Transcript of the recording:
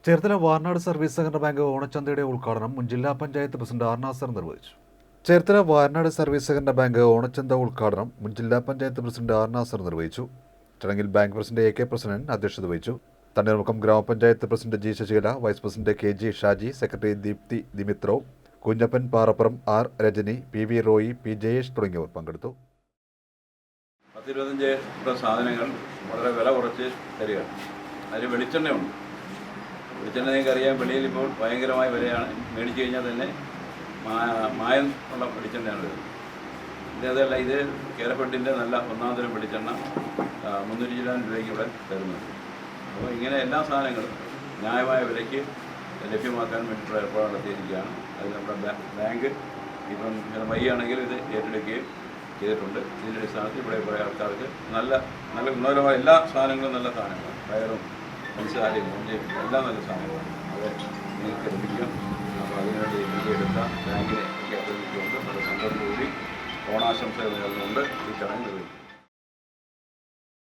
Cherthala Varanad service സഹകരണ bank ഓണച്ചന്തയുടെ ഉദ്ഘാടനം മുൻ ജില്ലാ പഞ്ചായത്ത് പ്രസിഡന്റ് ആർ നാസർ നിർവഹിച്ചു. ചേർത്തല വാർനാട് സർവീസ് സഹകരണ ബാങ്ക് ഓണച്ചന്ത ഉദ്ഘാടനം മുൻ ജില്ലാ പഞ്ചായത്ത് പ്രസിഡന്റ് ആർ നാസർ നിർവഹിച്ചു. ചടങ്ങിൽ bank president A K president അധ്യക്ഷത വഹിച്ചു. തണ്ണീർമുക്കം ഗ്രാമപഞ്ചായത്ത് president G Sasikala, vice president K G Shaji, secretary Deepthi Dimitrov, Kunjappan Parappuram, R Rajani, P V Roy, P Jayesh തുടങ്ങിയവർ പങ്കെടുത്തു. 10-25 സാധനങ്ങൾ വളരെ വില കുറച്ച് തരികയാണ്. അതിൽ വെളിച്ചെണ്ണയുണ്ട്. വെളിച്ചെണ്ണ നിങ്ങൾക്കറിയാം, വെളിയിൽ ഇപ്പോൾ ഭയങ്കരമായ വിലയാണ്. മേടിച്ചു കഴിഞ്ഞാൽ തന്നെ മായം ഉള്ള വെളിച്ചെണ്ണയാണ് വരുന്നത്. ഇതല്ല, ഇത് കേരഫെഡിൻ്റെ നല്ല ഒന്നാം തരം വെളിച്ചെണ്ണ 320 രൂപയ്ക്ക് ഇവിടെ തരുന്നുണ്ട്. അപ്പോൾ ഇങ്ങനെ എല്ലാ സാധനങ്ങളും ന്യായമായ വിലയ്ക്ക് ലഭ്യമാക്കാൻ വേണ്ടിയിട്ടുള്ള ഏർപ്പാട് നടത്തിയിരിക്കുകയാണ്. അതിൽ നമ്മുടെ ബാങ്ക് ഇപ്പം വൈകിയാണെങ്കിൽ ഇത് ഏറ്റെടുക്കുകയും ചെയ്തിട്ടുണ്ട്. ഇതിൻ്റെ അടിസ്ഥാനത്തിൽ ഇവിടെ കുറേ ആൾക്കാർക്ക് നല്ല ഗുണപരമായ എല്ലാ സാധനങ്ങളും നല്ല സാധനങ്ങളാണ്. പയറും പഞ്ചസാരയും മുഞ്ചയും എല്ലാം നല്ല സാധനങ്ങളാണ്. അത് നിങ്ങൾക്ക് ലഭിക്കും. അപ്പോൾ അതിനുവേണ്ടി എടുത്ത ബാങ്കിനെ ഒക്കെ അഭിനന്ദിച്ചുകൊണ്ട് പല സന്ദർഭം കൂടി ഓണാശംസകൾ നേർന്നുകൊണ്ട് ഈ ചടങ്ങ് നിർവഹിക്കും.